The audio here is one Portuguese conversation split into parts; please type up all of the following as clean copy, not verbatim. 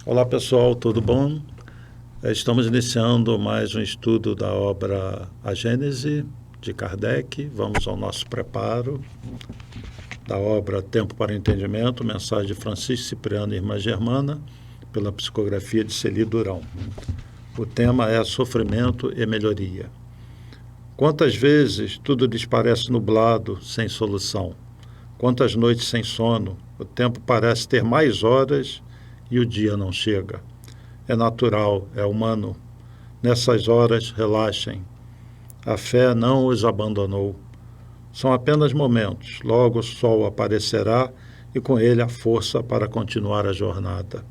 Olá pessoal, tudo bom? Estamos iniciando mais um estudo da obra A Gênese, de Kardec. Vamos ao nosso preparo da obra Tempo para o Entendimento, mensagem de Francisco Cipriano e Irmã Germana, pela psicografia de Celi Durão. O tema é Sofrimento e Melhoria. Quantas vezes tudo lhes parece nublado, sem solução? Quantas noites sem sono? O tempo parece ter mais horas e o dia não chega. É natural, é humano. Nessas horas, relaxem. A fé não os abandonou. São apenas momentos. Logo o sol aparecerá e com ele a força para continuar a jornada.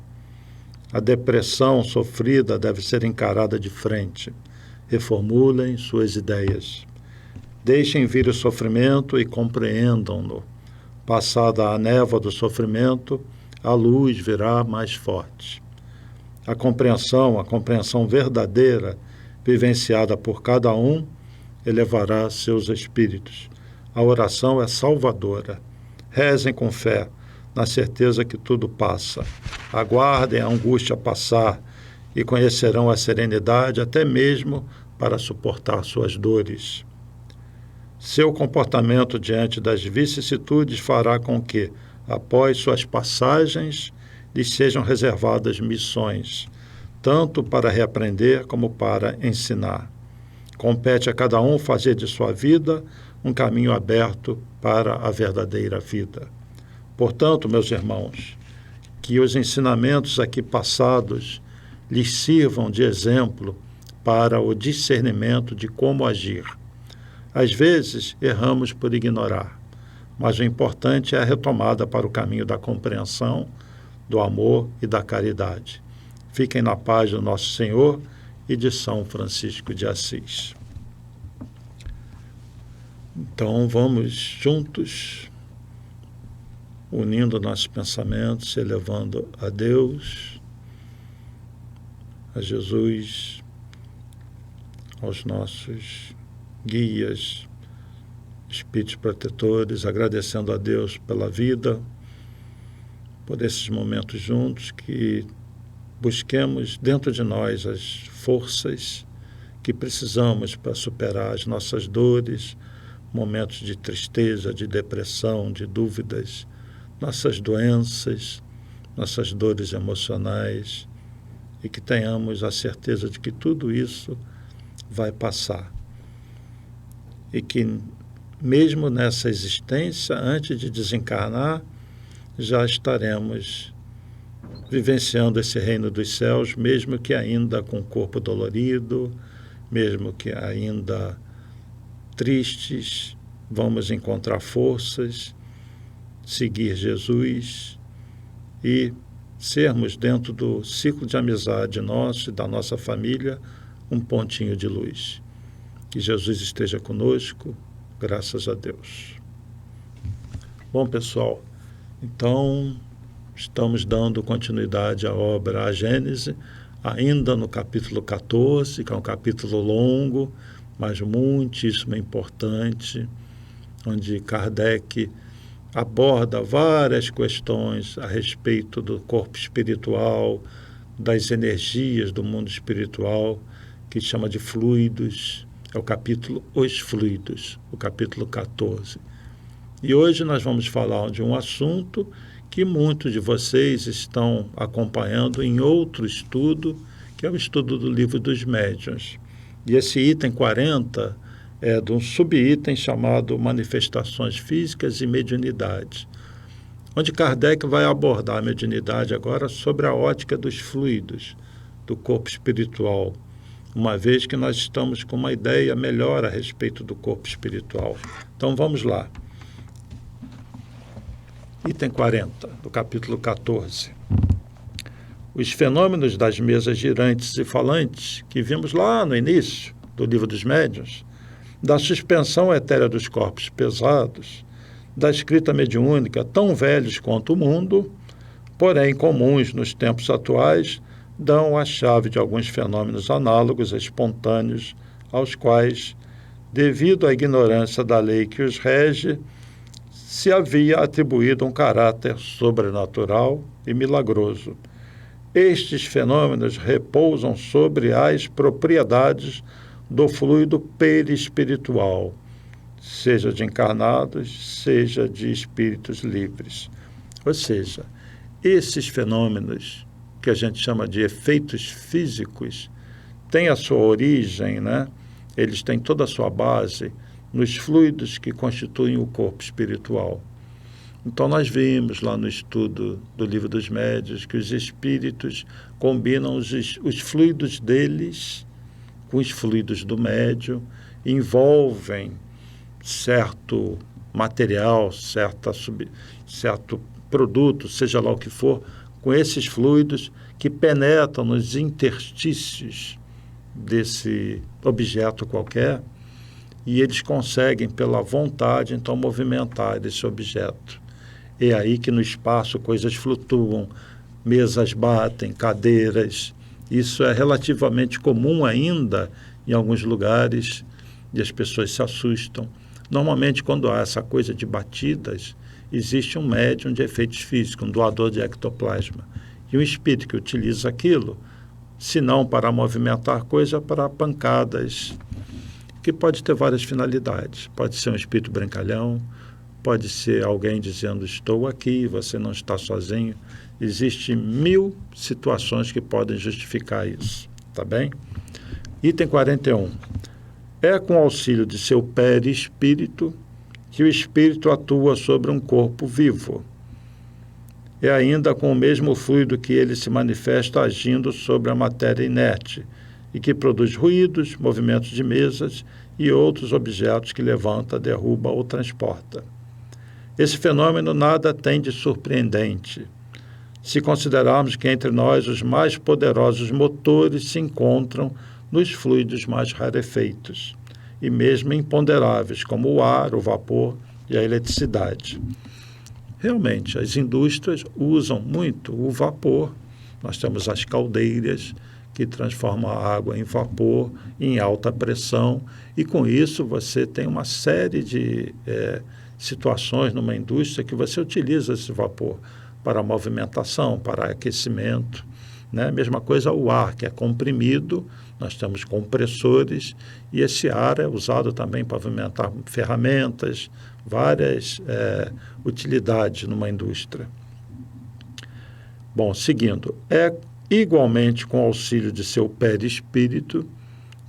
A depressão sofrida deve ser encarada de frente. Reformulem suas ideias. Deixem vir o sofrimento e compreendam-no. Passada a névoa do sofrimento, a luz virá mais forte. A compreensão verdadeira, vivenciada por cada um, elevará seus espíritos. A oração é salvadora. Rezem com fé, na certeza que tudo passa. Aguardem a angústia passar e conhecerão a serenidade até mesmo para suportar suas dores. Seu comportamento diante das vicissitudes fará com que, após suas passagens, lhes sejam reservadas missões, tanto para reaprender como para ensinar. Compete a cada um fazer de sua vida um caminho aberto para a verdadeira vida. Portanto, meus irmãos, que os ensinamentos aqui passados lhes sirvam de exemplo para o discernimento de como agir. Às vezes, erramos por ignorar, mas o importante é a retomada para o caminho da compreensão, do amor e da caridade. Fiquem na paz do nosso Senhor e de São Francisco de Assis. Então, vamos juntos, unindo nossos pensamentos, elevando a Deus, a Jesus, aos nossos guias, espíritos protetores, agradecendo a Deus pela vida, por esses momentos juntos, que busquemos dentro de nós as forças que precisamos para superar as nossas dores, momentos de tristeza, de depressão, de dúvidas, nossas doenças, nossas dores emocionais, e que tenhamos a certeza de que tudo isso vai passar. E que, mesmo nessa existência, antes de desencarnar, já estaremos vivenciando esse reino dos céus, mesmo que ainda com o corpo dolorido, mesmo que ainda tristes, vamos encontrar forças, seguir Jesus e sermos, dentro do ciclo de amizade nosso e da nossa família, um pontinho de luz. Que Jesus esteja conosco, graças a Deus. Bom, pessoal, então estamos dando continuidade à obra A Gênese, ainda no capítulo 14, que é um capítulo longo, mas muitíssimo importante, onde Kardec aborda várias questões a respeito do corpo espiritual, das energias do mundo espiritual, que chama de fluidos. É o capítulo Os Fluidos, o capítulo 14. E hoje nós vamos falar de um assunto que muitos de vocês estão acompanhando em outro estudo, que é o estudo do Livro dos Médiuns. E esse item 40 é de um subitem chamado Manifestações Físicas e Mediunidade, onde Kardec vai abordar a mediunidade agora sobre a ótica dos fluidos do corpo espiritual, uma vez que nós estamos com uma ideia melhor a respeito do corpo espiritual. Então vamos lá. Item 40, do capítulo 14. Os fenômenos das mesas girantes e falantes, que vimos lá no início do Livro dos Médiuns, da suspensão etérea dos corpos pesados, da escrita mediúnica, tão velhos quanto o mundo, porém comuns nos tempos atuais, dão a chave de alguns fenômenos análogos, espontâneos, aos quais, devido à ignorância da lei que os rege, se havia atribuído um caráter sobrenatural e milagroso, Estes fenômenos repousam sobre as propriedades do fluido perispiritual, seja de encarnados, seja de espíritos livres. Ou seja, esses fenômenos, que a gente chama de efeitos físicos, têm a sua origem, né? Eles têm toda a sua base nos fluidos que constituem o corpo espiritual. Então, nós vimos lá no estudo do Livro dos Médiuns que os espíritos combinam os fluidos deles com os fluidos do médium, envolvem certo material, certo produto, seja lá o que for, com esses fluidos que penetram nos interstícios desse objeto qualquer, e eles conseguem, pela vontade, então, movimentar esse objeto. É aí que no espaço coisas flutuam, mesas batem, cadeiras. Isso é relativamente comum ainda em alguns lugares e as pessoas se assustam. Normalmente, quando há essa coisa de batidas, existe um médium de efeitos físicos, um doador de ectoplasma. E um espírito que utiliza aquilo, se não para movimentar coisa, para pancadas, que pode ter várias finalidades. Pode ser um espírito brincalhão, pode ser alguém dizendo, estou aqui, você não está sozinho. Existem 1000 situações que podem justificar isso, tá bem? Item 41. É com auxílio de seu perispírito que o espírito atua sobre um corpo vivo. É ainda com o mesmo fluido que ele se manifesta agindo sobre a matéria inerte e que produz ruídos, movimentos de mesas e outros objetos que levanta, derruba ou transporta. Esse fenômeno nada tem de surpreendente, se considerarmos que entre nós os mais poderosos motores se encontram nos fluidos mais rarefeitos, e mesmo imponderáveis, como o ar, o vapor e a eletricidade. Realmente, as indústrias usam muito o vapor. Nós temos as caldeiras, que transformam a água em vapor, em alta pressão, e com isso você tem uma série de situações numa indústria que você utiliza esse vapor para movimentação, para aquecimento, né? Mesma coisa o ar, que é comprimido, nós temos compressores, e esse ar é usado também para movimentar ferramentas, várias utilidades numa indústria. Bom, seguindo, é igualmente com auxílio de seu perispírito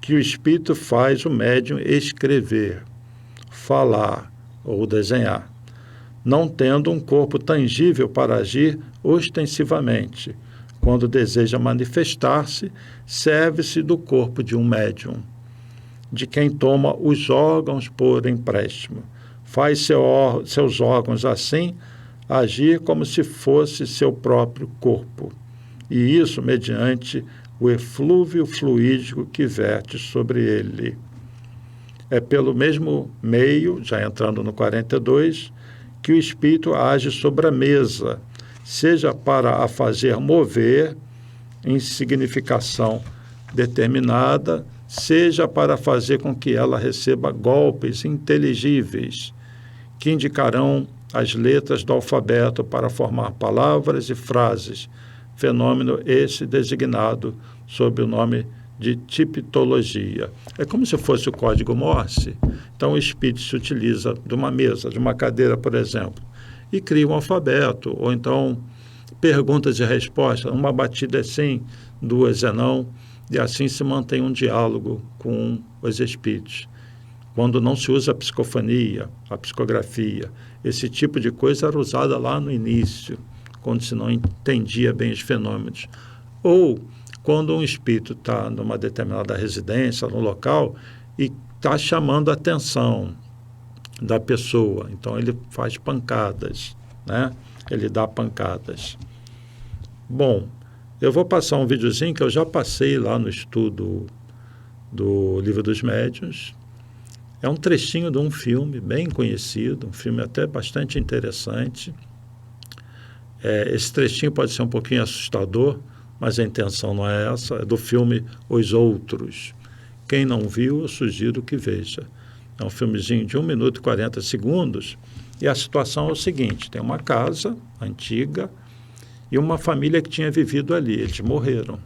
que o espírito faz o médium escrever, falar ou desenhar, não tendo um corpo tangível para agir ostensivamente. Quando deseja manifestar-se, serve-se do corpo de um médium, de quem toma os órgãos por empréstimo. Faz seus órgãos, assim, agir como se fosse seu próprio corpo, e isso mediante o eflúvio fluídico que verte sobre ele. É pelo mesmo meio, já entrando no 42, que o espírito age sobre a mesa, seja para a fazer mover em significação determinada, seja para fazer com que ela receba golpes inteligíveis, que indicarão as letras do alfabeto para formar palavras e frases, fenômeno esse designado sob o nome de tipologia. É como se fosse o código Morse. Então, o espírito se utiliza de uma mesa, de uma cadeira, por exemplo, e cria um alfabeto, ou então perguntas e respostas, uma batida é sim, duas é não, e assim se mantém um diálogo com os espíritos. Quando não se usa a psicofonia, a psicografia, esse tipo de coisa era usada lá no início, quando se não entendia bem os fenômenos. Ou quando um espírito está numa determinada residência, no local, e está chamando a atenção da pessoa. Então, ele faz pancadas, né? Ele dá pancadas. Bom, eu vou passar um videozinho que eu já passei lá no estudo do Livro dos Médiuns. É um trechinho de um filme bem conhecido, um filme até bastante interessante. Esse trechinho pode ser um pouquinho assustador, mas a intenção não é essa, é do filme Os Outros. Quem não viu, eu sugiro que veja. É um filmezinho de 1 minuto e 40 segundos, e a situação é o seguinte: tem uma casa antiga, e uma família que tinha vivido ali. Eles morreram.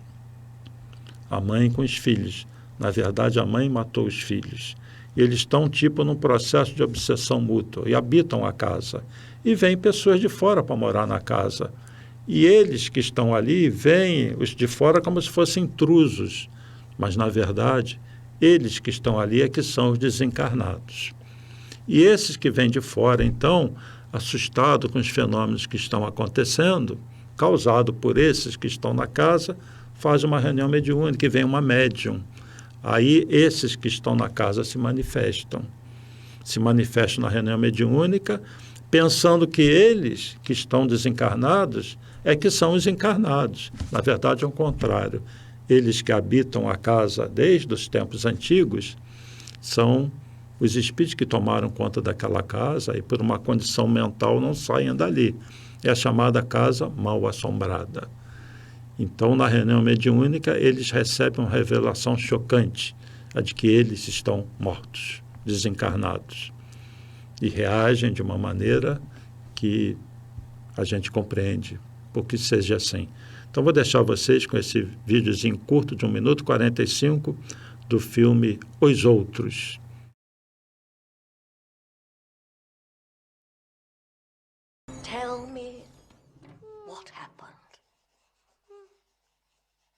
A mãe com os filhos. Na verdade, a mãe matou os filhos. E eles estão, num processo de obsessão mútua e habitam a casa. E vêm pessoas de fora para morar na casa. E eles que estão ali veem os de fora como se fossem intrusos. Mas, na verdade, eles que estão ali é que são os desencarnados. E esses que vêm de fora, então, assustados com os fenômenos que estão acontecendo, causado por esses que estão na casa, faz uma reunião mediúnica e vem uma médium. Aí esses que estão na casa se manifestam na reunião mediúnica, pensando que eles que estão desencarnados é que são os encarnados. Na verdade, é o contrário. Eles que habitam a casa desde os tempos antigos são os espíritos que tomaram conta daquela casa e por uma condição mental não saem dali. É a chamada casa mal assombrada. Então, na reunião mediúnica, eles recebem uma revelação chocante, a de que eles estão mortos, desencarnados, e reagem de uma maneira que a gente compreende, porque seja assim. Então, vou deixar vocês com esse videozinho curto de 1 minuto e 45 do filme Os Outros. Tell me what happened.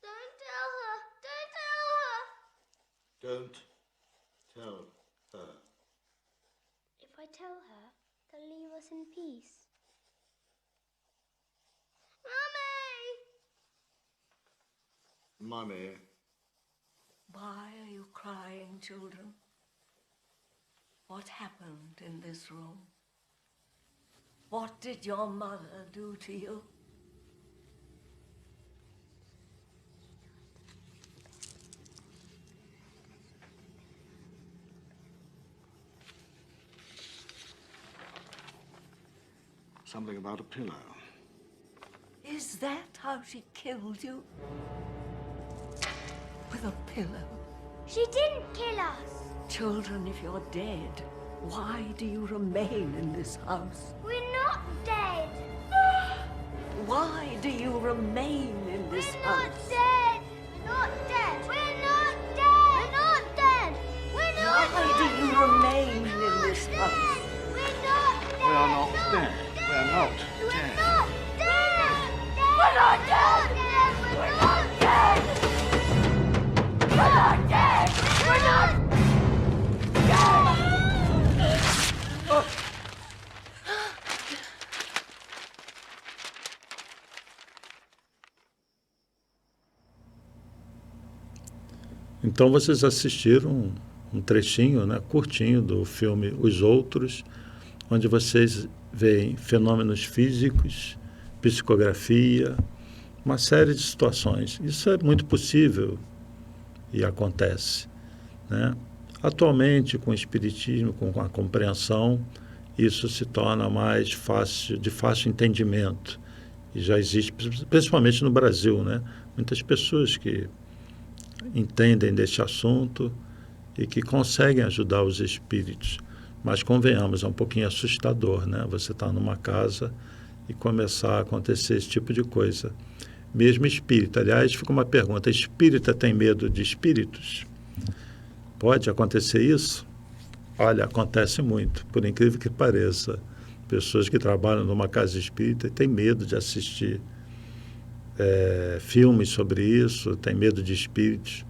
Don't tell her. Don't tell her. If I tell her, they'll leave us in peace. Mummy! Mummy. Why are you crying, children? What happened in this room? What did your mother do to you? Something about a pillow. Is that how she killed you? With a pillow? She didn't kill us. Children, if you're dead, why do you remain in this house? We're not dead. Why do you remain in this We're not house? dead. We're not dead. We're not dead. We're not dead. We're not Why do you remain in this house? We're not dead. We are not dead. We are not We're dead. not dead. We're not dead. We're not dead. We're not dead. We're not dead. Então, vocês assistiram um trechinho, né, curtinho do filme Os Outros, onde vocês veem fenômenos físicos, psicografia, uma série de situações. Isso é muito possível e acontece, né? Atualmente, com o espiritismo, com a compreensão, isso se torna mais fácil, de fácil entendimento. E já existe, principalmente no Brasil, né, muitas pessoas que entendem desse assunto e que conseguem ajudar os espíritos. Mas, convenhamos, é um pouquinho assustador, né? Você está numa casa e começar a acontecer esse tipo de coisa. Mesmo espírita. Aliás, fica uma pergunta: espírita tem medo de espíritos? Pode acontecer isso? Olha, acontece muito, por incrível que pareça. Pessoas que trabalham numa casa espírita têm medo de assistir filmes sobre isso, têm medo de espíritos.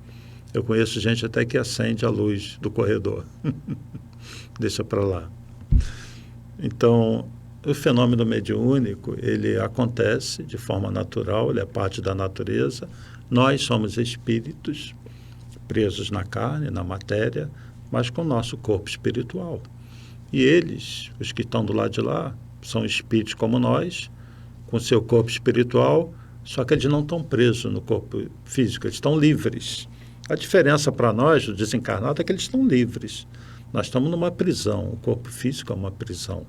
Eu conheço gente até que acende a luz do corredor. Deixa para lá. Então, o fenômeno mediúnico, ele acontece de forma natural, ele é parte da natureza. Nós somos espíritos presos na carne, na matéria, mas com o nosso corpo espiritual. E eles, os que estão do lado de lá, são espíritos como nós, com seu corpo espiritual, só que eles não estão presos no corpo físico, eles estão livres. A diferença para nós, o desencarnado, é que eles estão livres. Nós estamos numa prisão, o corpo físico é uma prisão.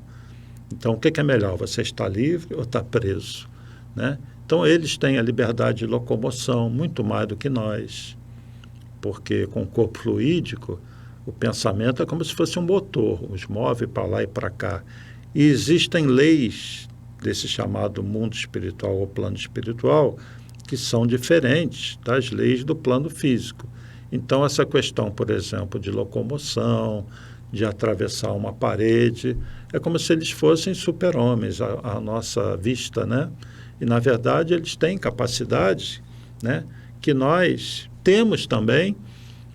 Então, o que é melhor, você estar livre ou estar preso, né? Então, eles têm a liberdade de locomoção muito mais do que nós, porque com o corpo fluídico, o pensamento é como se fosse um motor, os move para lá e para cá. E existem leis desse chamado mundo espiritual ou plano espiritual, que são diferentes das leis do plano físico. Então, essa questão, por exemplo, de locomoção, de atravessar uma parede, é como se eles fossem super-homens à nossa vista, né? E, na verdade, eles têm capacidades, né, que nós temos também,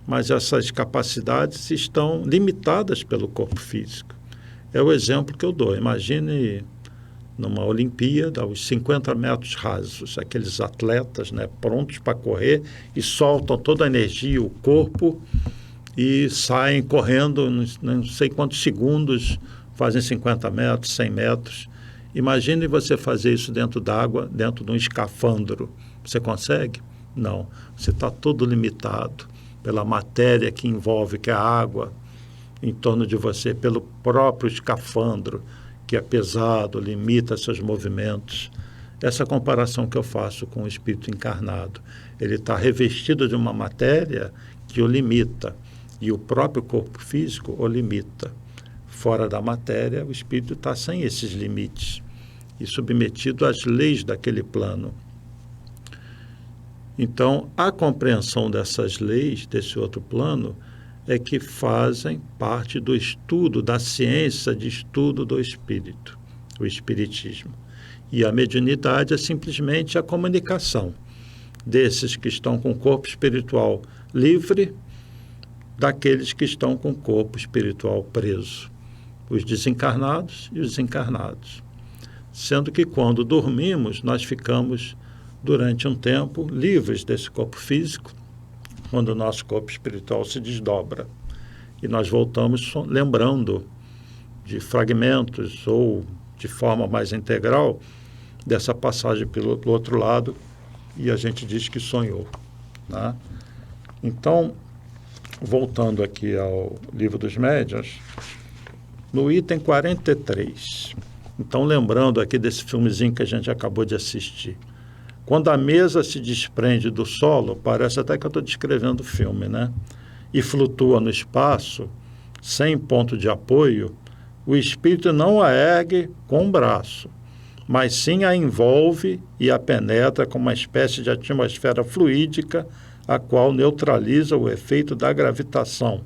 mas essas capacidades estão limitadas pelo corpo físico. É o exemplo que eu dou. Imagine numa Olimpíada, os 50 metros rasos, aqueles atletas, né, prontos para correr e soltam toda a energia, o corpo, e saem correndo, não sei quantos segundos, fazem 50 metros, 100 metros. Imagine você fazer isso dentro d'água, dentro de um escafandro. Você consegue? Não. Você está todo limitado pela matéria que envolve, que é a água, em torno de você, pelo próprio escafandro, que é pesado, limita seus movimentos. Essa comparação que eu faço com o espírito encarnado. Ele está revestido de uma matéria que o limita, e o próprio corpo físico o limita. Fora da matéria, o espírito está sem esses limites e submetido às leis daquele plano. Então, a compreensão dessas leis, desse outro plano, é que fazem parte do estudo, da ciência de estudo do espírito, o espiritismo. E a mediunidade é simplesmente a comunicação desses que estão com o corpo espiritual livre daqueles que estão com o corpo espiritual preso, os desencarnados e os encarnados. Sendo que quando dormimos, nós ficamos, durante um tempo, livres desse corpo físico, quando o nosso corpo espiritual se desdobra. E nós voltamos lembrando de fragmentos ou de forma mais integral dessa passagem pelo outro lado, e a gente diz que sonhou, né? Então, voltando aqui ao Livro dos Médiuns, no item 43, então lembrando aqui desse filmezinho que a gente acabou de assistir, quando a mesa se desprende do solo, parece até que eu estou descrevendo o filme, né? E flutua no espaço, sem ponto de apoio, o espírito não a ergue com o braço, mas sim a envolve e a penetra com uma espécie de atmosfera fluídica, a qual neutraliza o efeito da gravitação,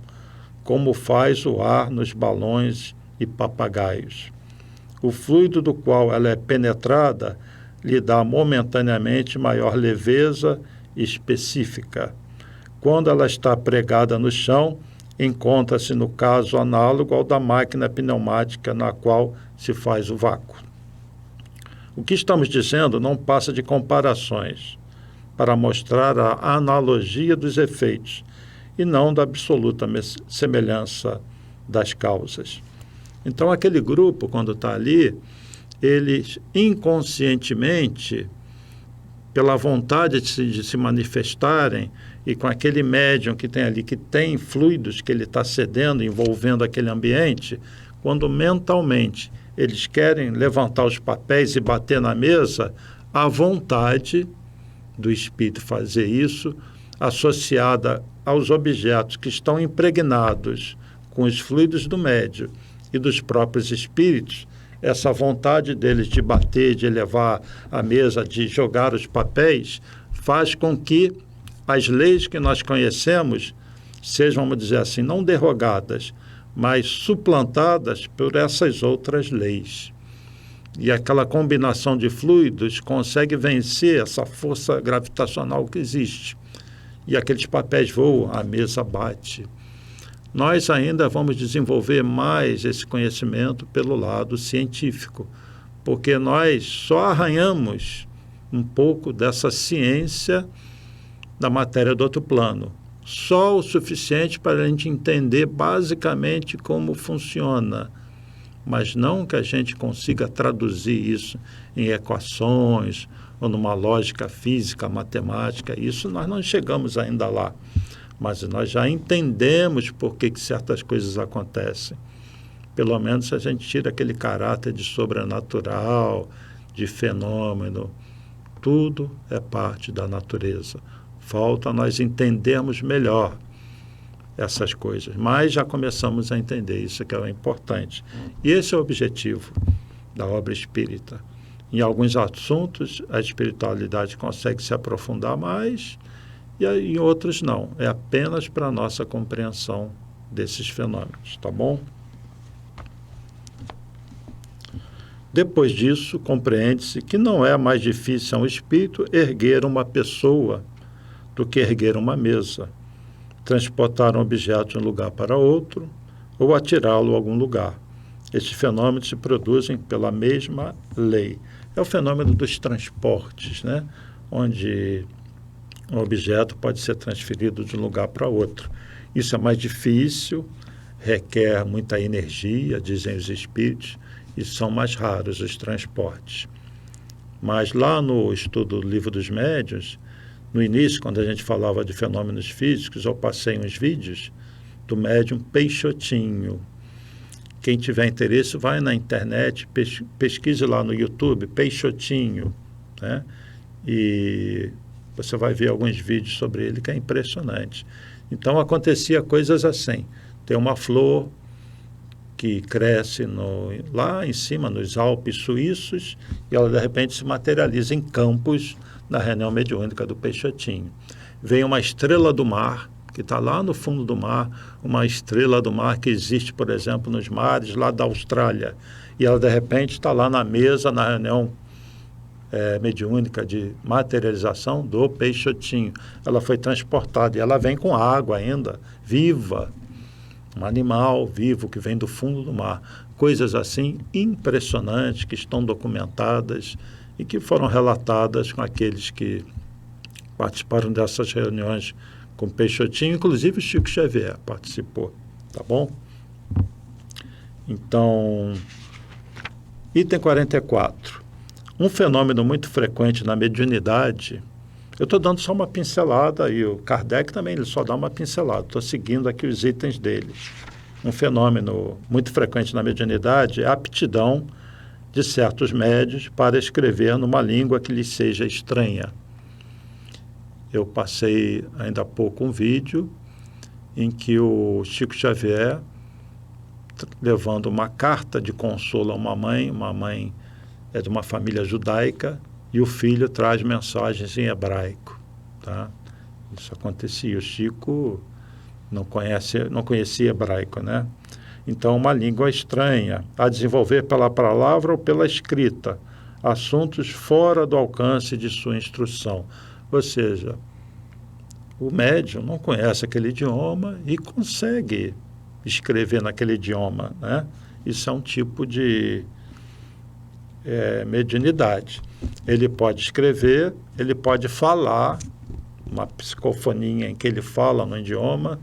como faz o ar nos balões e papagaios. O fluido do qual ela é penetrada lhe dá momentaneamente maior leveza específica. Quando ela está pregada no chão, encontra-se no caso análogo ao da máquina pneumática na qual se faz o vácuo. O que estamos dizendo não passa de comparações para mostrar a analogia dos efeitos e não da absoluta semelhança das causas. Então, aquele grupo, quando está ali, eles inconscientemente, pela vontade de se manifestarem, e com aquele médium que tem ali, que tem fluidos que ele está cedendo, envolvendo aquele ambiente, quando mentalmente eles querem levantar os papéis e bater na mesa, a vontade do espírito fazer isso, associada aos objetos que estão impregnados com os fluidos do médium e dos próprios espíritos, essa vontade deles de bater, de levar a mesa, de jogar os papéis, faz com que as leis que nós conhecemos sejam, vamos dizer assim, não derrogadas, mas suplantadas por essas outras leis. E aquela combinação de fluidos consegue vencer essa força gravitacional que existe. E aqueles papéis voam, a mesa bate. Nós ainda vamos desenvolver mais esse conhecimento pelo lado científico, porque nós só arranhamos um pouco dessa ciência da matéria do outro plano. Só o suficiente para a gente entender basicamente como funciona, mas não que a gente consiga traduzir isso em equações ou numa lógica física, matemática. Isso nós não chegamos ainda lá. Mas nós já entendemos por que certas coisas acontecem. Pelo menos a gente tira aquele caráter de sobrenatural, de fenômeno. Tudo é parte da natureza. Falta nós entendermos melhor essas coisas. Mas já começamos a entender, isso que é o importante. E esse é o objetivo da obra espírita. Em alguns assuntos, a espiritualidade consegue se aprofundar mais, e em outros não. É apenas para a nossa compreensão desses fenômenos, tá bom? Depois disso, compreende-se que não é mais difícil a um espírito erguer uma pessoa do que erguer uma mesa, transportar um objeto de um lugar para outro ou atirá-lo a algum lugar. Estes fenômenos se produzem pela mesma lei. É o fenômeno dos transportes, né? Onde um objeto pode ser transferido de um lugar para outro. Isso é mais difícil, requer muita energia, dizem os espíritos, e são mais raros os transportes. Mas lá no estudo do Livro dos Médiuns, no início, quando a gente falava de fenômenos físicos, eu passei uns vídeos do médium Peixotinho. Quem tiver interesse, vai na internet, pesquise lá no YouTube, Peixotinho, né? E você vai ver alguns vídeos sobre ele que é impressionante. Então, acontecia coisas assim. Tem uma flor que cresce lá em cima, nos Alpes suíços, e ela, de repente, se materializa em campos na reunião mediúnica do Peixotinho. Vem uma estrela do mar, que está lá no fundo do mar, uma estrela do mar que existe, por exemplo, nos mares lá da Austrália, e ela, de repente, está lá na mesa, na reunião mediúnica de materialização do Peixotinho. Ela foi transportada e ela vem com água ainda, viva, um animal vivo que vem do fundo do mar. Coisas assim impressionantes que estão documentadas e que foram relatadas com aqueles que participaram dessas reuniões com Peixotinho, inclusive o Chico Xavier participou, tá bom? Então, item 44. Um fenômeno muito frequente na mediunidade, eu estou dando só uma pincelada, e o Kardec também ele só dá uma pincelada, estou seguindo aqui os itens dele. Um fenômeno muito frequente na mediunidade é a aptidão de certos médiuns para escrever numa língua que lhes seja estranha. Eu passei ainda há pouco um vídeo em que o Chico Xavier, levando uma carta de consolo a uma mãe é de uma família judaica, e o filho traz mensagens em hebraico, tá? Isso acontecia. O Chico não conhecia hebraico, né? Então, uma língua estranha, a desenvolver pela palavra ou pela escrita, assuntos fora do alcance de sua instrução. Ou seja, o médium não conhece aquele idioma e consegue escrever naquele idioma, né? Isso é um tipo de mediunidade. Ele pode escrever, ele pode falar, uma psicofonia em que ele fala no idioma,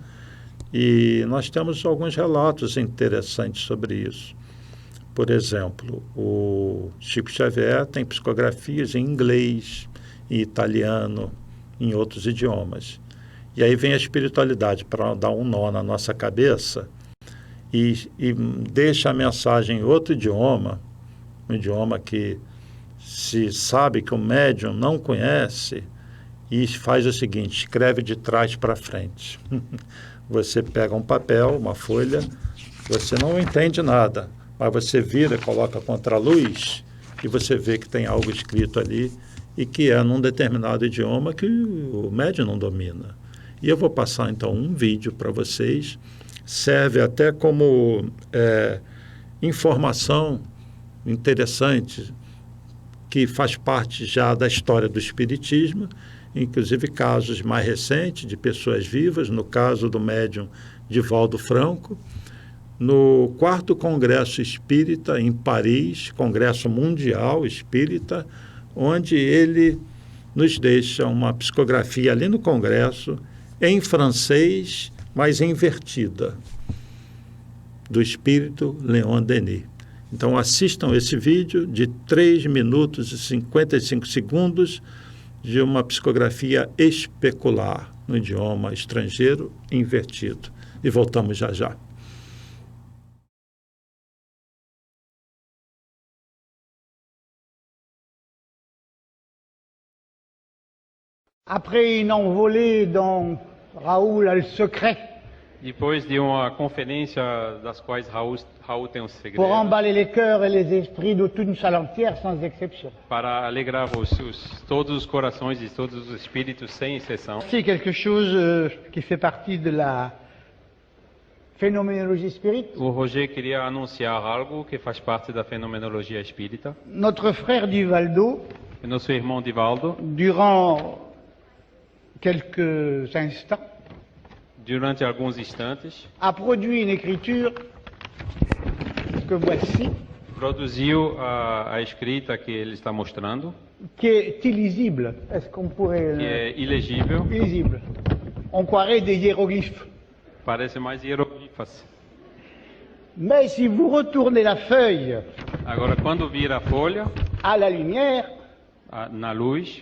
e nós temos alguns relatos interessantes sobre isso. Por exemplo, o Chico Xavier tem psicografias em inglês, em italiano, em outros idiomas. E aí vem a espiritualidade para dar um nó na nossa cabeça e deixa a mensagem em outro idioma, um idioma que se sabe que o médium não conhece, e faz o seguinte: escreve de trás para frente. Você pega um papel, uma folha, você não entende nada, mas você vira, coloca contra a luz e você vê que tem algo escrito ali e que é num determinado idioma que o médium não domina. E eu vou passar então um vídeo para vocês, serve até como informação interessante, que faz parte já da história do Espiritismo, inclusive casos mais recentes de pessoas vivas, no caso do médium Divaldo Franco, no 4º Congresso Espírita em Paris, Congresso Mundial Espírita, onde ele nos deixa uma psicografia ali no Congresso, em francês, mas invertida, do espírito Leon Denis. Então assistam esse vídeo de 3 minutos e 55 segundos de uma psicografia especular no idioma estrangeiro invertido. E voltamos já já. Après une envolée dans Raoul a le secret, Depois de uma conferência das quais Raul tem um segredo, pour emballer les cœurs et les esprits de toute une salle entière sans exception. para alegrar todos os corações e todos os espíritos, sem exceção. C'est quelque chose qui fait partie de la phénoménologie spirit. O Roger queria anunciar algo que faz parte da fenomenologia espírita. Notre frère Divaldo, E nosso irmão Divaldo, durant quelques instants, durante alguns instantes, a produit une écriture que voici, produziu a escrita que ele está mostrando, qui est illisible. Est-ce qu'on pourrait... que é ilegível, illisible. On croirait des hiéroglyphes. parece mais hieroglifas. Mais si vous retournez la feuille Agora, quando vira a folha, à la lumière, na luz,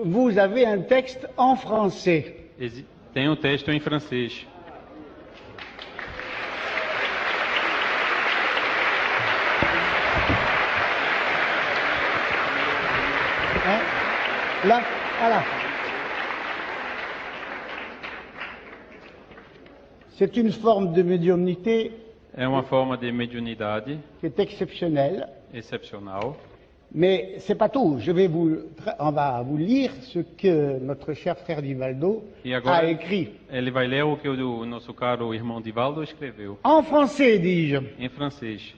vous avez un texte en français. tem um texto em francês. Hein? Là, voilà. C'est une forme de médiumnité É uma forma de mediunidade qui est exceptionnelle, excepcional. mais c'est pas tout. On va vous lire ce que notre cher frère Divaldo E agora a écrit. ele vai ler o que o nosso caro irmão Divaldo escreveu, En français, dis-je. em francês.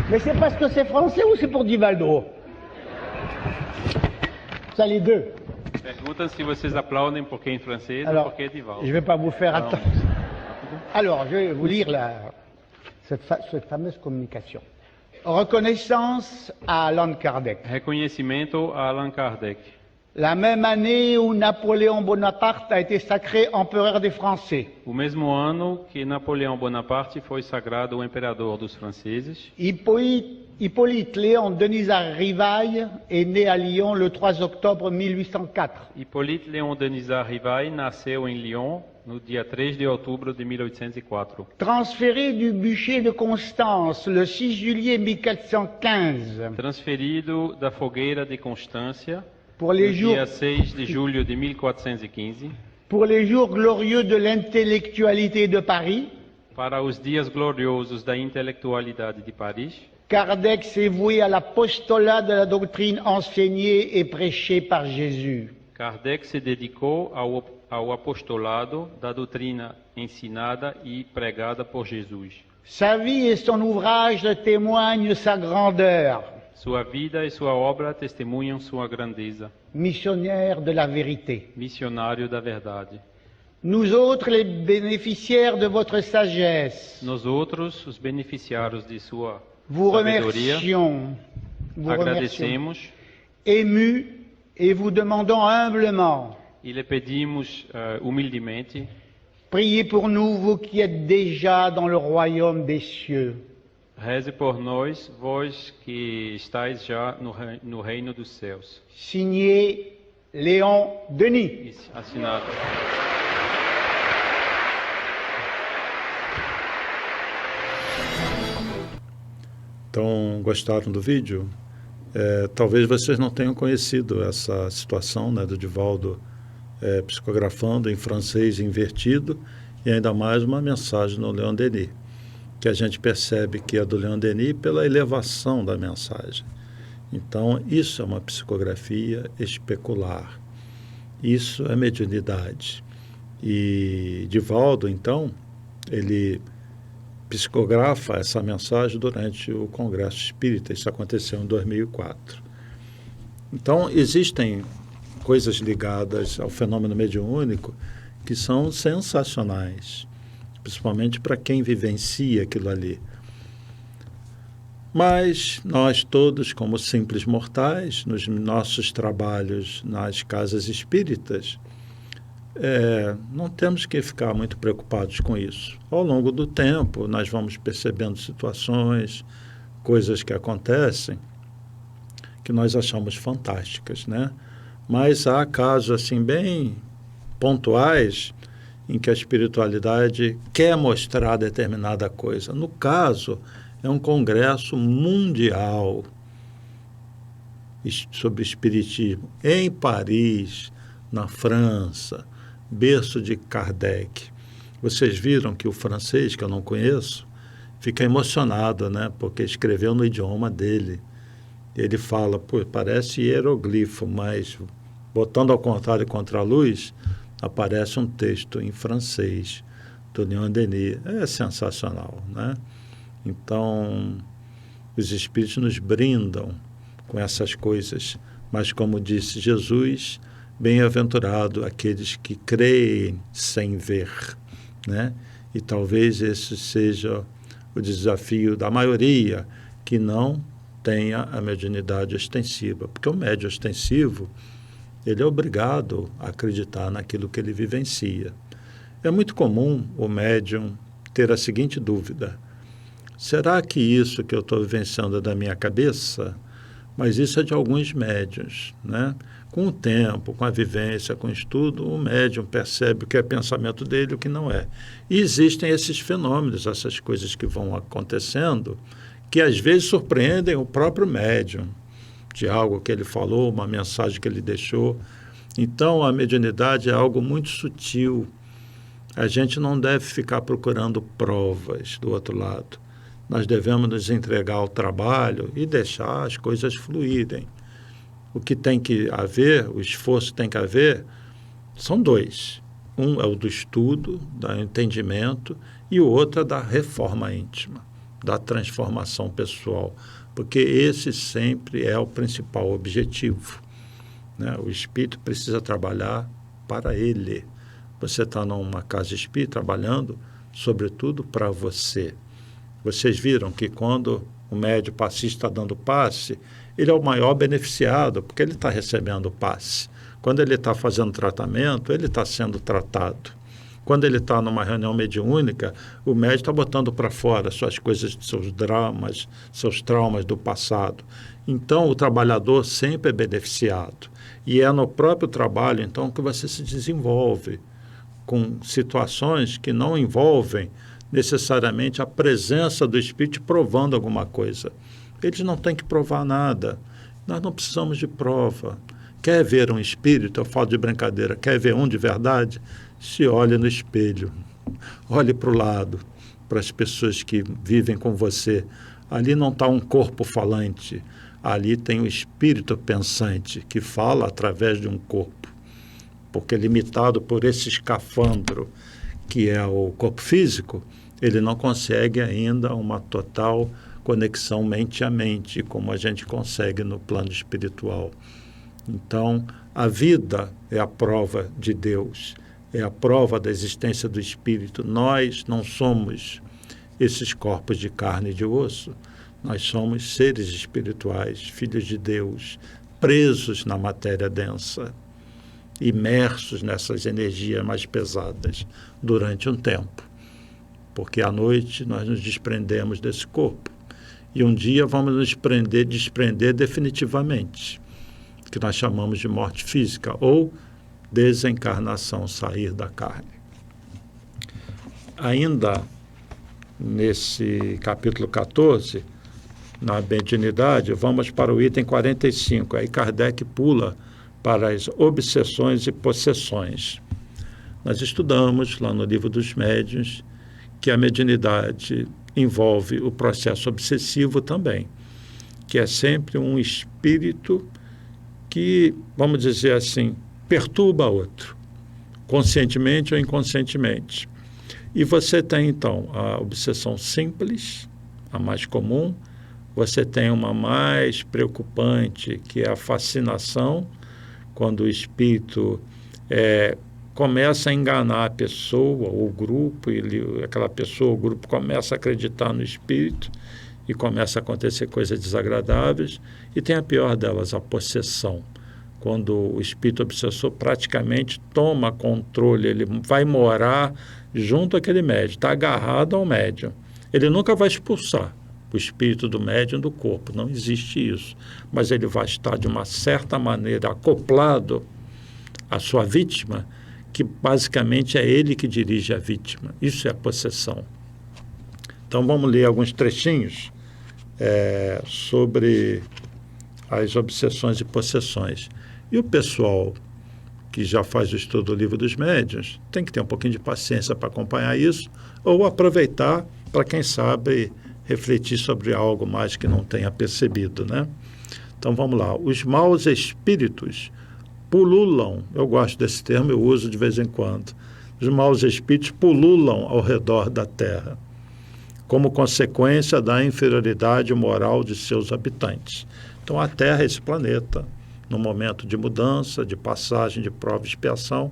Mais c'est parce que c'est français ou c'est pour Divaldo? Ça, les deux. Perguntam se vocês aplaudem porque é em francês ou Alors, porque é Divaldo. je ne vais pas vous faire Non. attendre. Alors, je vais vous lire cette fameuse communication. Reconnaissance à Allan Kardec. Reconhecimento a Allan Kardec. La même année où Napoléon Bonaparte a été sacré empereur des Français, O mesmo ano que Napoleão Bonaparte foi sagrado o imperador dos franceses, Hippolyte Léon Denisard Rivaille est né à Lyon le 3 octobre 1804. Hippolyte Léon Denisard Rivaille nasceu em Lyon no dia 3 de outubro de 1804. Transféré du bûcher de Constance le 6 juillet 1415 Transferido da fogueira de Constância pour no les jours, dia 6 de julho de 1415 pour les jours glorieux de l'intellectualité de Paris, para os dias gloriosos da intelectualidade de Paris, Kardec s'est voué à l'apostolat de la doctrine enseignée et prêchée par Jésus. Kardec se dedicou ao apostolado da doutrina ensinada e pregada por Jesus. Sa vie et son ouvrage témoignent sa grandeur, Sua vida e sua obra testemunham sua grandeza. missionnaire de la vérité. Missionário da verdade. Nous autres, les bénéficiaires de votre sagesse, Nós outros, os beneficiários de sua vous sabedoria, remercions, agradecemos émus et vous demandons humblement, e lhe pedimos humildemente, priez pour nous, vous qui êtes déjà dans le royaume des cieux. reze por nós, vós que estáis já no reino dos céus. Signé Léon Denis. Assinado. Então, gostaram do vídeo? Talvez vocês não tenham conhecido essa situação, né, do Divaldo psicografando em francês invertido e ainda mais uma mensagem no Leon Denis, que a gente percebe que é do Leon Denis pela elevação da mensagem. Então, isso é uma psicografia especular. Isso é mediunidade. E Divaldo, então, ele psicografa essa mensagem durante o Congresso Espírita. Isso aconteceu em 2004. Então, existem coisas ligadas ao fenômeno mediúnico que são sensacionais, principalmente para quem vivencia aquilo ali. Mas nós todos, como simples mortais, nos nossos trabalhos nas casas espíritas, não temos que ficar muito preocupados com isso. Ao longo do tempo, nós vamos percebendo situações, coisas que acontecem, que nós achamos fantásticas, né? Mas há casos assim bem pontuais em que a espiritualidade quer mostrar determinada coisa. No caso, É um congresso mundial sobre espiritismo em Paris, na França, berço de Kardec. Vocês viram que o francês, que eu não conheço, fica emocionado, né? Porque escreveu no idioma dele. Ele fala, pô, parece hieroglifo, mas botando ao contrário e contra a luz, aparece um texto em francês do Leon Denis. É sensacional, né? Então, os espíritos nos brindam com essas coisas, mas como disse Jesus, bem-aventurado aqueles que creem sem ver, né? E talvez esse seja o desafio da maioria que não tenha a mediunidade ostensiva, porque o médium ostensivo, ele é obrigado a acreditar naquilo que ele vivencia. É muito comum o médium ter a seguinte dúvida: será que isso que eu estou vivenciando é da minha cabeça? Mas isso é de alguns médiuns, né? Com o tempo, com a vivência, com o estudo, o médium percebe o que é pensamento dele e o que não é. E existem esses fenômenos, essas coisas que vão acontecendo, que às vezes surpreendem o próprio médium, de algo que ele falou, uma mensagem que ele deixou. Então, a mediunidade é algo muito sutil. A gente não deve ficar procurando provas do outro lado. Nós devemos nos entregar ao trabalho e deixar as coisas fluírem. O que tem que haver, o esforço tem que haver, são dois. Um é o do estudo, do entendimento, e o outro é da reforma íntima, da transformação pessoal, porque esse sempre é o principal objetivo, né? O espírito precisa trabalhar para ele. Você está numa casa espírita trabalhando, sobretudo, para você. Vocês viram que quando o médium passista está dando passe, ele é o maior beneficiado, porque ele está recebendo o passe. Quando ele está fazendo tratamento, ele está sendo tratado. Quando ele está numa reunião mediúnica, o médium está botando para fora suas coisas, seus dramas, seus traumas do passado. Então, o trabalhador sempre é beneficiado. E é no próprio trabalho, então, que você se desenvolve com situações que não envolvem necessariamente a presença do espírito provando alguma coisa. Eles não têm que provar nada. Nós não precisamos de prova. Quer ver um espírito? Eu falo de brincadeira. Quer ver um de verdade? Se olhe no espelho. Olhe para o lado, para as pessoas que vivem com você. Ali não está um corpo falante. Ali tem um espírito pensante que fala através de um corpo. Porque limitado por esse escafandro que é o corpo físico, ele não consegue ainda uma total conexão mente a mente, como a gente consegue no plano espiritual. Então, a vida é a prova de Deus, é a prova da existência do Espírito. Nós não somos esses corpos de carne e de osso, nós somos seres espirituais, filhos de Deus, presos na matéria densa, imersos nessas energias mais pesadas durante um tempo. Porque à noite nós nos desprendemos desse corpo. E um dia vamos nos desprender definitivamente, que nós chamamos de morte física, ou desencarnação, sair da carne. Ainda nesse capítulo 14, na mediunidade, vamos para o item 45. Aí Kardec pula para as obsessões e possessões. Nós estudamos lá no Livro dos Médiuns que a mediunidade envolve o processo obsessivo também, que é sempre um espírito que, vamos dizer assim, perturba outro, conscientemente ou inconscientemente. E você tem, então, a obsessão simples, a mais comum. Você tem uma mais preocupante, que é a fascinação, quando o espírito começa a enganar a pessoa ou o grupo, aquela pessoa ou o grupo começa a acreditar no espírito e começa a acontecer coisas desagradáveis. E tem a pior delas, a possessão, quando o espírito obsessor praticamente toma controle, ele vai morar junto àquele médium, está agarrado ao médium. Ele nunca vai expulsar o espírito do médium do corpo, não existe isso. Mas ele vai estar, de uma certa maneira, acoplado à sua vítima, que basicamente é ele que dirige a vítima. Isso é a possessão. Então vamos ler alguns trechinhos sobre as obsessões e possessões. E o pessoal que já faz o estudo do Livro dos Médiuns tem que ter um pouquinho de paciência para acompanhar isso, ou aproveitar para, quem sabe, refletir sobre algo mais que não tenha percebido, né? Então vamos lá. Os maus espíritos pululam, eu gosto desse termo, eu uso de vez em quando. Os maus espíritos pululam ao redor da Terra, como consequência da inferioridade moral de seus habitantes. Então a Terra é esse planeta, no momento de mudança, de passagem de prova e expiação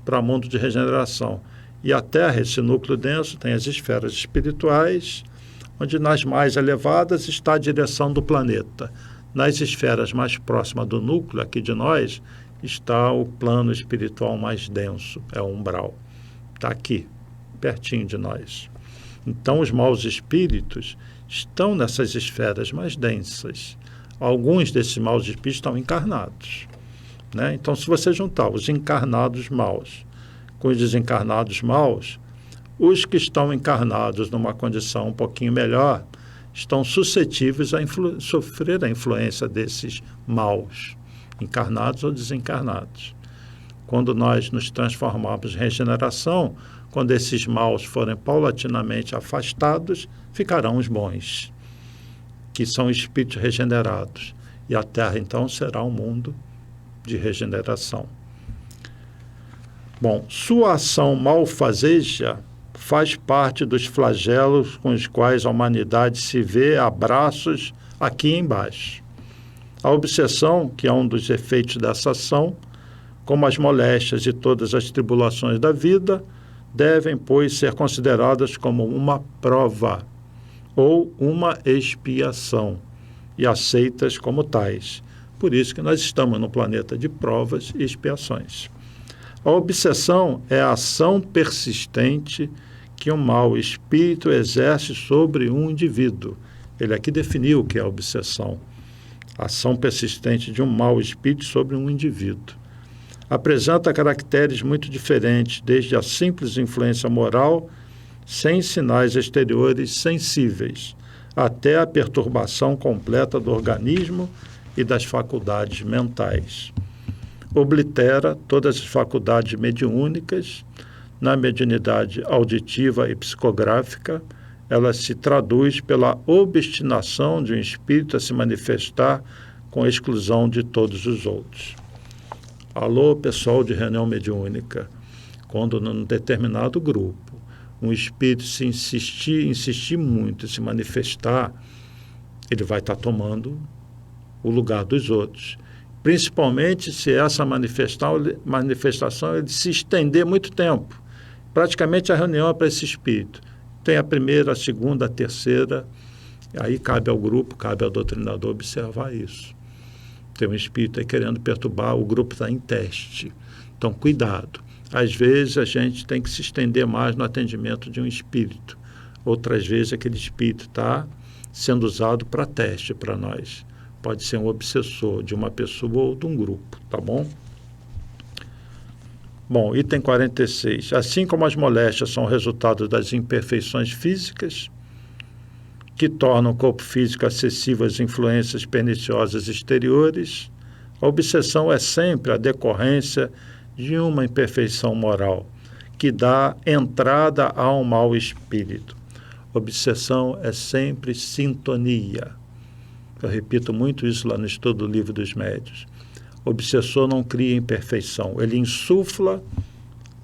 para mundo de regeneração. E a Terra, esse núcleo denso, tem as esferas espirituais, onde nas mais elevadas está a direção do planeta. Nas esferas mais próximas do núcleo, aqui de nós, está o plano espiritual mais denso, é o umbral. Está aqui, pertinho de nós. Então, os maus espíritos estão nessas esferas mais densas. Alguns desses maus espíritos estão encarnados, né? Então, se você juntar os encarnados maus com os desencarnados maus, os que estão encarnados numa condição um pouquinho melhor estão suscetíveis a sofrer a influência desses maus, encarnados ou desencarnados. Quando nós nos transformamos em regeneração, quando esses maus forem paulatinamente afastados, ficarão os bons, que são espíritos regenerados. E a Terra, então, será um mundo de regeneração. Bom, sua ação malfazeja faz parte dos flagelos com os quais a humanidade se vê a braços aqui embaixo. A obsessão, que é um dos efeitos dessa ação, como as moléstias e todas as tribulações da vida, devem, pois, ser consideradas como uma prova ou uma expiação e aceitas como tais. Por isso que nós estamos no planeta de provas e expiações. A obsessão é a ação persistente que um mau espírito exerce sobre um indivíduo. Ele aqui definiu o que é a obsessão. A ação persistente de um mau espírito sobre um indivíduo. Apresenta caracteres muito diferentes, desde a simples influência moral, sem sinais exteriores sensíveis, até a perturbação completa do organismo e das faculdades mentais. Oblitera todas as faculdades mediúnicas. Na mediunidade auditiva e psicográfica, ela se traduz pela obstinação de um espírito a se manifestar com exclusão de todos os outros. Alô, pessoal de reunião mediúnica, quando num determinado grupo um espírito se insistir muito em se manifestar, ele vai estar tomando o lugar dos outros. Principalmente se essa manifestação ele se estender muito tempo. Praticamente a reunião é para esse espírito. Tem a primeira, a segunda, a terceira, aí cabe ao grupo, cabe ao doutrinador observar isso. Tem um espírito aí querendo perturbar, o grupo está em teste. Então, cuidado. Às vezes a gente tem que se estender mais no atendimento de um espírito. Outras vezes aquele espírito está sendo usado para teste para nós. Pode ser um obsessor de uma pessoa ou de um grupo, tá bom? Bom, item 46. Assim como as moléstias são resultado das imperfeições físicas, que tornam o corpo físico acessível às influências perniciosas exteriores, a obsessão é sempre a decorrência de uma imperfeição moral, que dá entrada a um mau espírito. Obsessão é sempre sintonia. Eu repito muito isso lá no estudo do Livro dos Médiuns. O obsessor não cria imperfeição, ele insufla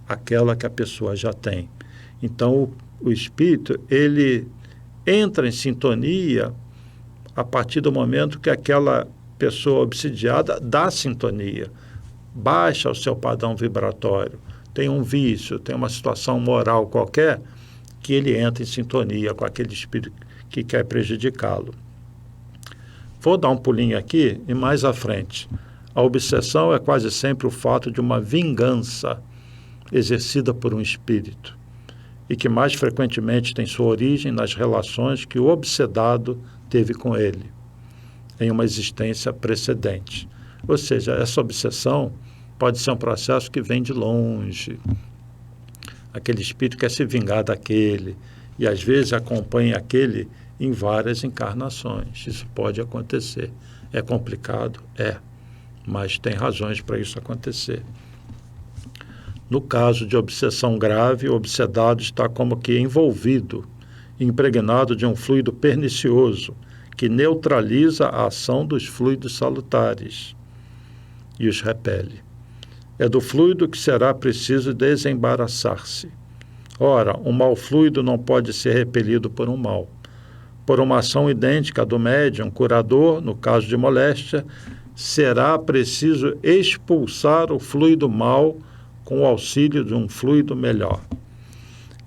aquela que a pessoa já tem. Então, o espírito, ele entra em sintonia a partir do momento que aquela pessoa obsidiada dá sintonia, baixa o seu padrão vibratório, tem um vício, tem uma situação moral qualquer, que ele entra em sintonia com aquele espírito que quer prejudicá-lo. Vou dar um pulinho aqui e mais à frente. A obsessão é quase sempre o fato de uma vingança exercida por um espírito e que mais frequentemente tem sua origem nas relações que o obsedado teve com ele em uma existência precedente. Ou seja, essa obsessão pode ser um processo que vem de longe. Aquele espírito quer se vingar daquele e às vezes acompanha aquele em várias encarnações. Isso pode acontecer. É complicado? É, mas tem razões para isso acontecer. No caso de obsessão grave, o obsedado está como que envolvido, impregnado de um fluido pernicioso, que neutraliza a ação dos fluidos salutares e os repele. É do fluido que será preciso desembaraçar-se. Ora, um mau fluido não pode ser repelido por um mal. Por uma ação idêntica à do médium curador, no caso de moléstia, será preciso expulsar o fluido mau com o auxílio de um fluido melhor.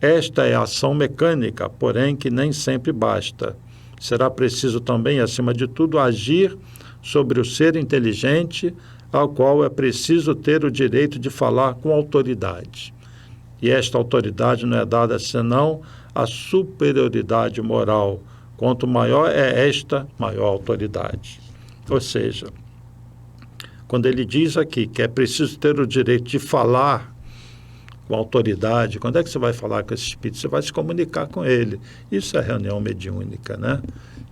Esta é a ação mecânica, porém que nem sempre basta. Será preciso também, acima de tudo, agir sobre o ser inteligente, ao qual é preciso ter o direito de falar com autoridade. E esta autoridade não é dada senão a superioridade moral. Quanto maior é esta, maior a autoridade. Ou seja, quando ele diz aqui que é preciso ter o direito de falar com autoridade, quando é que você vai falar com esse espírito? Você vai se comunicar com ele. Isso é reunião mediúnica, né?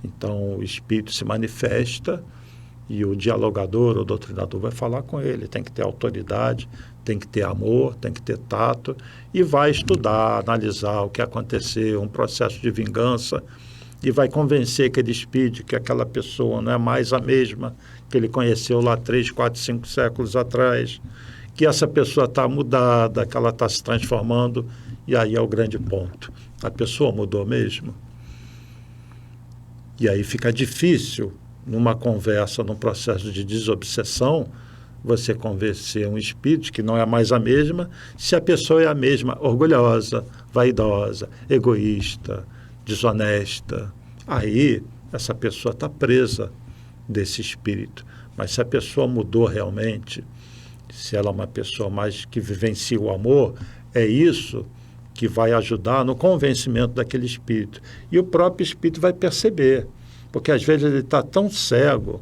Então, o espírito se manifesta e o dialogador, o doutrinador, vai falar com ele. Tem que ter autoridade, tem que ter amor, tem que ter tato e vai estudar, analisar o que aconteceu, um processo de vingança, e vai convencer aquele espírito que aquela pessoa não é mais a mesma que ele conheceu lá 3, 4, 5 séculos atrás, que essa pessoa está mudada, que ela está se transformando, e aí é o grande ponto. A pessoa mudou mesmo? E aí fica difícil, numa conversa, num processo de desobsessão, você convencer um espírito que não é mais a mesma, se a pessoa é a mesma, orgulhosa, vaidosa, egoísta, desonesta. Aí essa pessoa está presa desse espírito. Mas se a pessoa mudou realmente, se ela é uma pessoa mais que vivencia o amor, é isso que vai ajudar no convencimento daquele espírito. E o próprio espírito vai perceber, porque às vezes ele está tão cego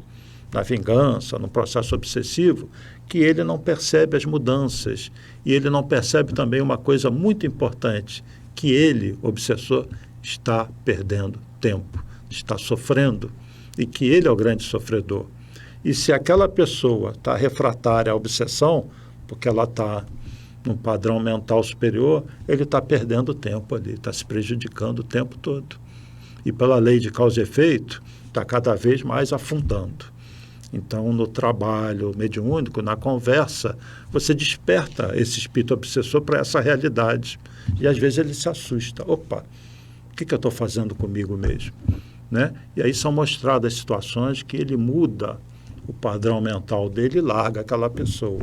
na vingança, no processo obsessivo, que ele não percebe as mudanças. E ele não percebe também uma coisa muito importante, que ele, obsessor, está perdendo tempo, está sofrendo, e que ele é o grande sofredor. E se aquela pessoa está refratária à obsessão, porque ela está num padrão mental superior, ele está perdendo tempo ali, está se prejudicando o tempo todo. E pela lei de causa e efeito, está cada vez mais afundando. Então, no trabalho mediúnico, na conversa, você desperta esse espírito obsessor para essa realidade. E às vezes ele se assusta. Opa, o que eu estou fazendo comigo mesmo? Né? E aí são mostradas situações que ele muda o padrão mental dele e larga aquela pessoa.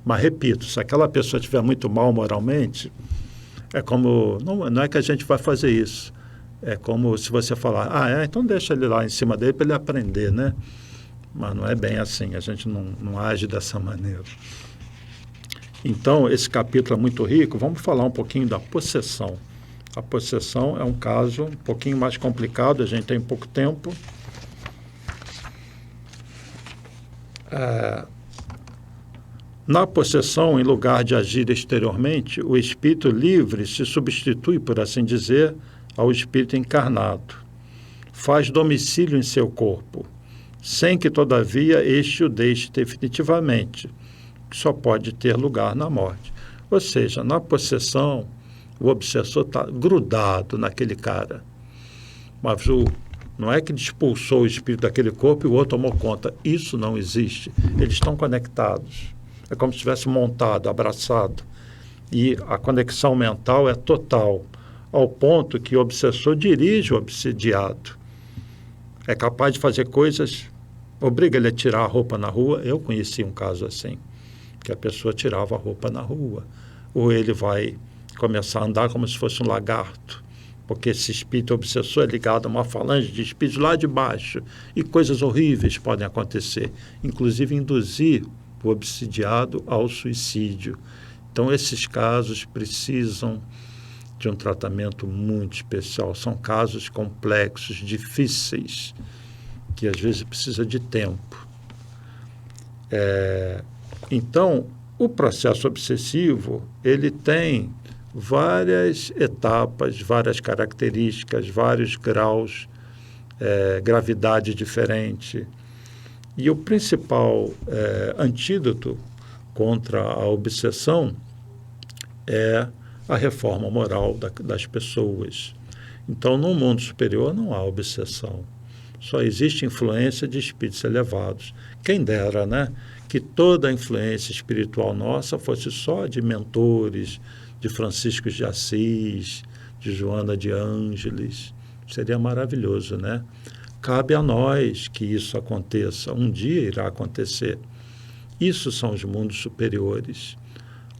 Mas, repito, se aquela pessoa estiver muito mal moralmente, é como... Não é que a gente vai fazer isso. É como se você falar, então deixa ele lá em cima dele para ele aprender, né? Mas não é bem assim, a gente não age dessa maneira. Então, esse capítulo é muito rico. Vamos falar um pouquinho da possessão. A possessão é um caso um pouquinho mais complicado, a gente tem pouco tempo. Na possessão, em lugar de agir exteriormente, o espírito livre se substitui, por assim dizer, ao espírito encarnado. Faz domicílio em seu corpo, sem que, todavia, este o deixe definitivamente, que só pode ter lugar na morte. Ou seja, na possessão, o obsessor está grudado naquele cara. Mas não é que ele expulsou o espírito daquele corpo e o outro tomou conta. Isso não existe. Eles estão conectados. É como se tivesse montado, abraçado. E a conexão mental é total, ao ponto que o obsessor dirige o obsidiado. É capaz de fazer coisas, obriga ele a tirar a roupa na rua. Eu conheci um caso assim, que a pessoa tirava a roupa na rua. Ou ele vai começar a andar como se fosse um lagarto, porque esse espírito obsessor é ligado a uma falange de espíritos lá de baixo, e coisas horríveis podem acontecer, inclusive induzir o obsidiado ao suicídio. Então, esses casos precisam de um tratamento muito especial. São casos complexos, difíceis, que às vezes precisa de tempo. Então, o processo obsessivo, ele tem várias etapas, várias características, vários graus gravidade diferente. E o principal antídoto contra a obsessão é a reforma moral das pessoas. Então, no mundo superior não há obsessão. Só existe influência de espíritos elevados. Quem dera, né? Que toda a influência espiritual nossa fosse só de mentores, de Francisco de Assis, de Joana de Ângeles. Seria maravilhoso, né? Cabe a nós que isso aconteça. Um dia irá acontecer. Isso são os mundos superiores,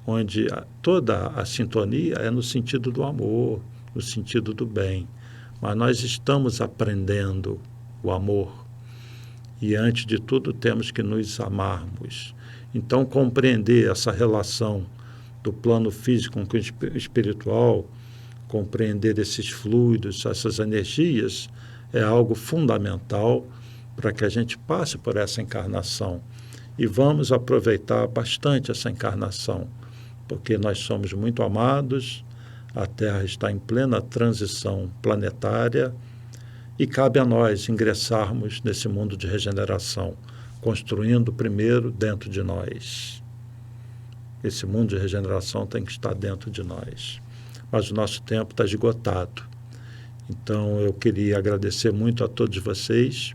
onde toda a sintonia é no sentido do amor, no sentido do bem. Mas nós estamos aprendendo o amor. E, antes de tudo, temos que nos amarmos. Então, compreender essa relação do plano físico com o espiritual, compreender esses fluidos, essas energias, é algo fundamental para que a gente passe por essa encarnação. E vamos aproveitar bastante essa encarnação, porque nós somos muito amados, a Terra está em plena transição planetária e cabe a nós ingressarmos nesse mundo de regeneração, construindo primeiro dentro de nós. Esse mundo de regeneração tem que estar dentro de nós. Mas o nosso tempo está esgotado. Então, eu queria agradecer muito a todos vocês.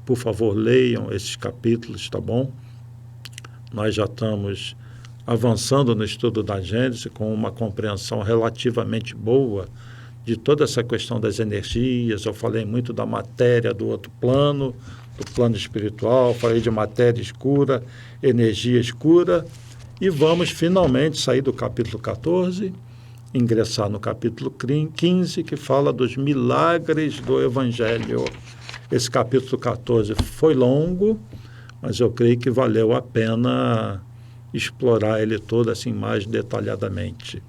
Por favor, leiam esses capítulos, tá bom? Nós já estamos avançando no estudo da Gênese com uma compreensão relativamente boa de toda essa questão das energias. Eu falei muito da matéria do outro plano, do plano espiritual, falei de matéria escura, energia escura, e vamos finalmente sair do capítulo 14, ingressar no capítulo 15, que fala dos milagres do Evangelho. Esse capítulo 14 foi longo, mas eu creio que valeu a pena explorar ele todo assim mais detalhadamente.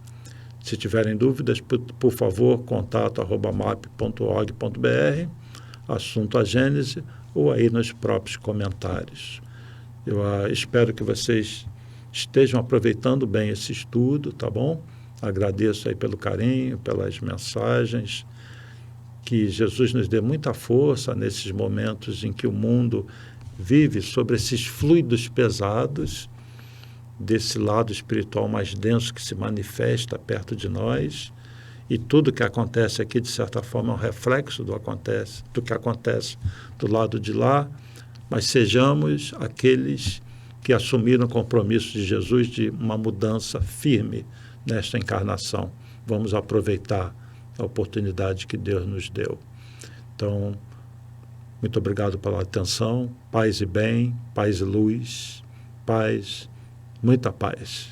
Se tiverem dúvidas, por favor, contato@map.org.br, assunto a Gênese, ou aí nos próprios comentários. Eu espero que vocês estejam aproveitando bem esse estudo, tá bom? Agradeço aí pelo carinho, pelas mensagens. Que Jesus nos dê muita força nesses momentos em que o mundo vive sobre esses fluidos pesados, desse lado espiritual mais denso que se manifesta perto de nós, e tudo que acontece aqui, de certa forma, é um reflexo do que acontece do lado de lá, mas sejamos aqueles que assumiram o compromisso de Jesus de uma mudança firme nesta encarnação. Vamos aproveitar a oportunidade que Deus nos deu. Então, muito obrigado pela atenção. Paz e bem, paz e luz, paz, muita paz.